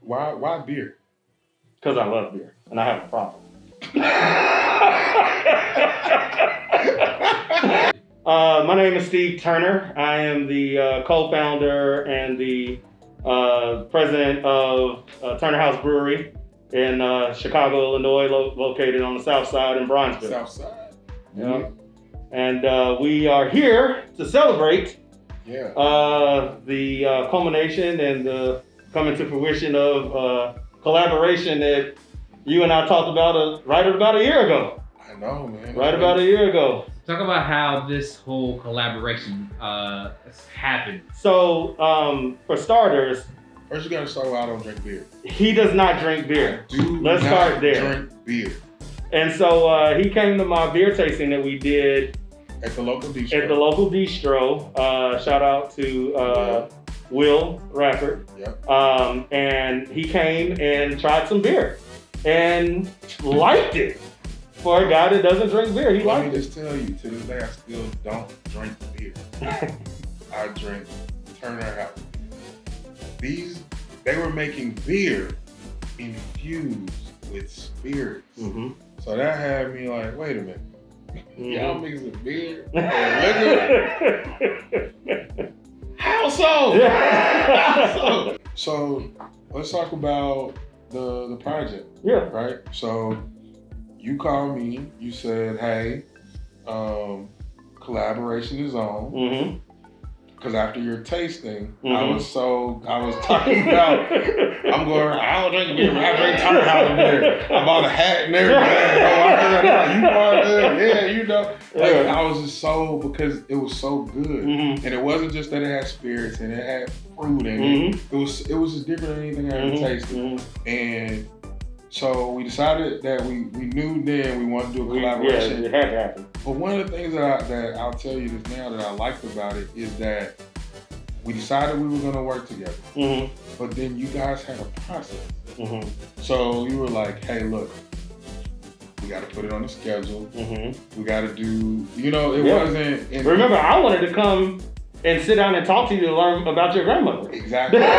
Why beer? Because I love beer and I have a problem. My name is Steve Turner. I am the co-founder and the president of Turner House Brewery in Chicago, Illinois, located on the south side in Bronzeville. South side. Yeah. And we are here to celebrate the culmination and the coming to fruition of collaboration that you and I talked about right about a year ago. I know, man. Right about a year ago. Talk about how this whole collaboration happened. So, for starters, first you gotta start with I don't drink beer. He does not drink beer. Let's start there. Drink beer. And so he came to my beer tasting that we did at the local bistro. Shout out to Will Rafford. Yep. And he came and tried some beer and liked it. For a guy that doesn't drink beer, he liked it. Let me just tell you, to this day, I still don't drink beer. I drink Turner House. They were making beer infused with spirits. Mm-hmm. So that had me like, wait a minute. Mm-hmm. Y'all mixing beer and liquor? How so? How so? So let's talk about the project. Yeah. Right? So you called me, you said, hey, collaboration is on. Mm-hmm. Because after your tasting, mm-hmm. I was talking about, I'm going, I don't drink beer, I drink Turner House beer. I bought a hat and everything. You bought it? Yeah, you know. Like, I was just because it was so good. Mm-hmm. And it wasn't just that it had spirits and it had fruit in it. It was just different than anything I ever tasted. Mm-hmm. And so we decided that we knew then we wanted to do a collaboration. Yeah, it had to happen. But one of the things that I'll tell you this now that I liked about it is that we decided we were going to work together. Mm-hmm. But then you guys had a process. Mm-hmm. So you were like, hey, look, we got to put it on the schedule. Mm-hmm. We got to do, it wasn't. Remember, I wanted to come and sit down and talk to you to learn about your grandmother. Exactly. That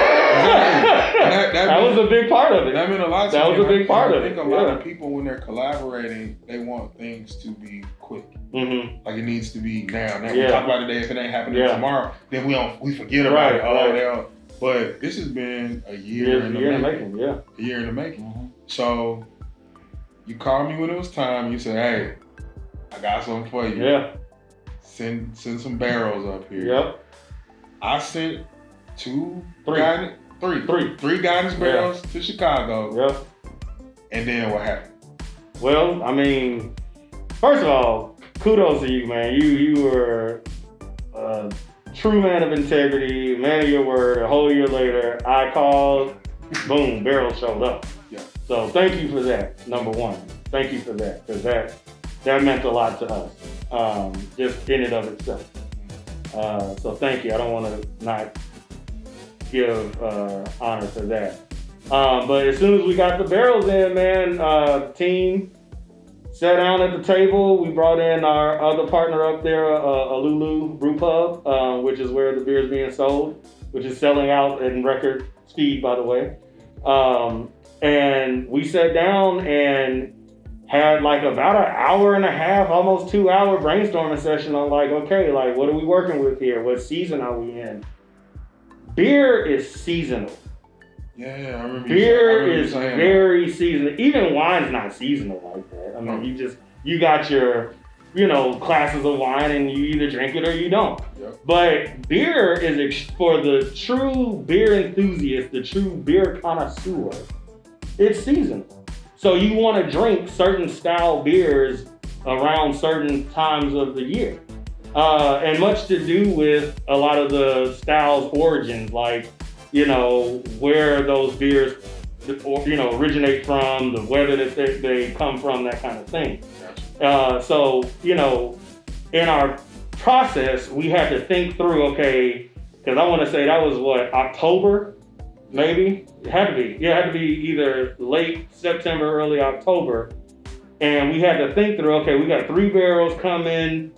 was a big part of it. That meant a lot to me. That was a big part of it. I think a lot of people, when they're collaborating, they want things to be quick. Mm-hmm. Like it needs to be now. Now we talk about it today. If it ain't happening tomorrow, then we forget about it. But this has been a year in the making. A year in the making. Mm-hmm. So you called me when it was time. You said, hey, I got something for you. Yeah. Send some barrels up here. Yep. I sent three guidance barrels to Chicago. Yep. And then what happened? Well, I mean, first of all, kudos to you, man. You were a true man of integrity, man of your word. A whole year later, I called, boom, barrels showed up. Yeah. So thank you for that, number one. Thank you for that, because that meant a lot to us, just in and of itself. So thank you. I don't want to not give honor to that. But as soon as we got the barrels in, man, team sat down at the table. We brought in our other partner up there, Lulu Brew Pub, which is where the beer is being sold, which is selling out in record speed, by the way. And we sat down and had like about an hour and a half, almost 2 hour brainstorming session on like, okay, like what are we working with here? What season are we in? Beer is seasonal. Yeah, I remember. Beer is very seasonal. Even wine's not seasonal like that. I mean, you got your, classes of wine and you either drink it or you don't. Yep. But beer is for the true beer enthusiast, the true beer connoisseur, it's seasonal. So you want to drink certain style beers around certain times of the year. And much to do with a lot of the styles' origins, like, where those beers, originate from, the weather that they come from, that kind of thing. So, in our process, we had to think through, okay, because I want to say that was October? Maybe? It had to be. Yeah, it had to be either late September, early October. And we had to think through, okay, we got 3 barrels coming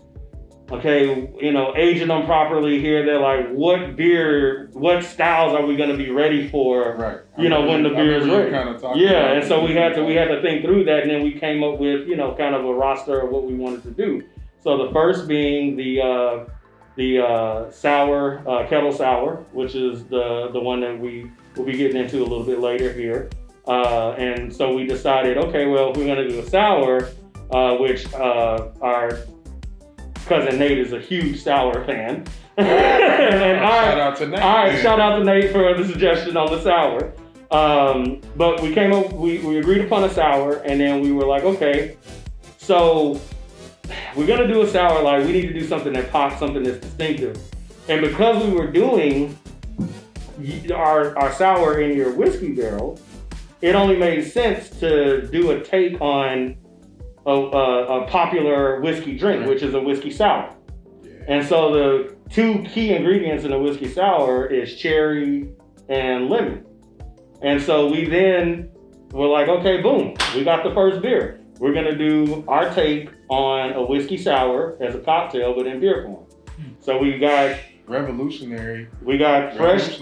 Okay, you know, aging them properly here. They're like, what styles are we going to be ready for? Right. You know, when the beer is ready. Kind of yeah, and so we had to think through that, and then we came up with, you know, kind of a roster of what we wanted to do. So the first being the sour kettle sour, which is the one that we will be getting into a little bit later here. And so we decided, okay, well, if we're going to do a sour, which our cousin Nate is a huge sour fan. And shout out to Nate. All right, shout out to Nate for the suggestion on the sour. But we came up, we agreed upon a sour, and then we were like, okay, so we're gonna do a sour, like we need to do something that pops, something that's distinctive. And because we were doing our sour in your whiskey barrel, it only made sense to do a take on a popular whiskey drink, which is a whiskey sour. Yeah. And so the two key ingredients in a whiskey sour is cherry and lemon. And so we then were like, okay, boom, we got the first beer. We're gonna do our take on a whiskey sour as a cocktail, but in beer form. So we got revolutionary. We got fresh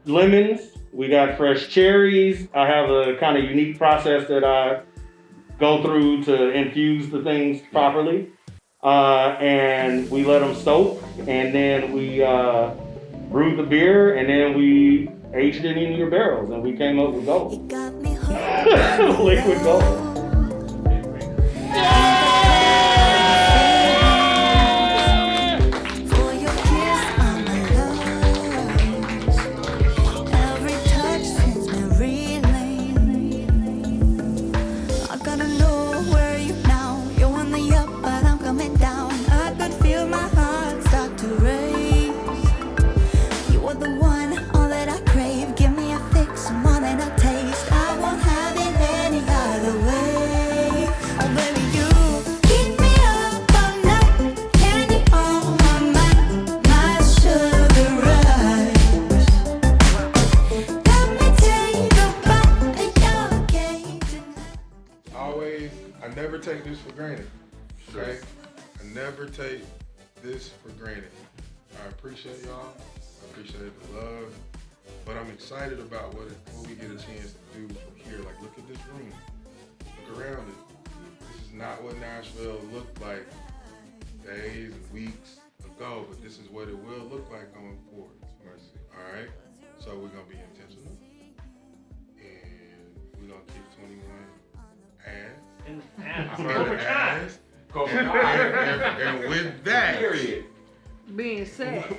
lemons. We got fresh cherries. I have a kind of unique process that I go through to infuse the things properly. And we let them soak, and then we brewed the beer, and then we aged it in your barrels, and we came up with gold. Liquid gold. I never take this for granted. Okay? I never take this for granted. I appreciate y'all. I appreciate the love. But I'm excited about what we get a chance to do from here. Like, look at this room. Look around it. This is not what Nashville looked like days and weeks ago, but this is what it will look like going forward. All right? So we're going to be intentional. And we're going to kick 21 ass. And with that,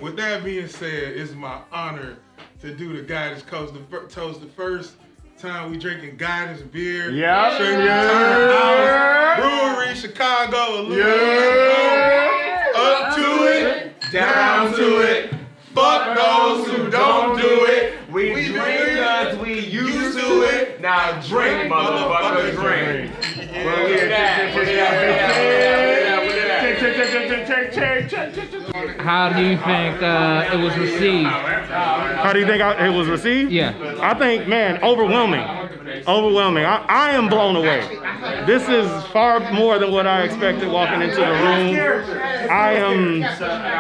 with that being said, it's my honor to do the Guidance Toast. The first time we drinking Guidance beer. Yeah. Brewery, Chicago. Up to it, down to it. Fuck those who don't do it. We drink because we used to it. Now drink, motherfucker, drink. How do you think it was received? How do you think it was received? Yeah. I think, man, overwhelming. I am blown away. This is far more than what I expected walking into the room. I am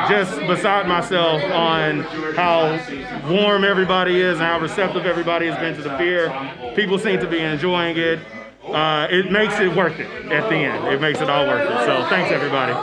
just beside myself on how warm everybody is and how receptive everybody has been to the beer. People seem to be enjoying it. It makes it worth it at the end. It makes it all worth it. So thanks, everybody.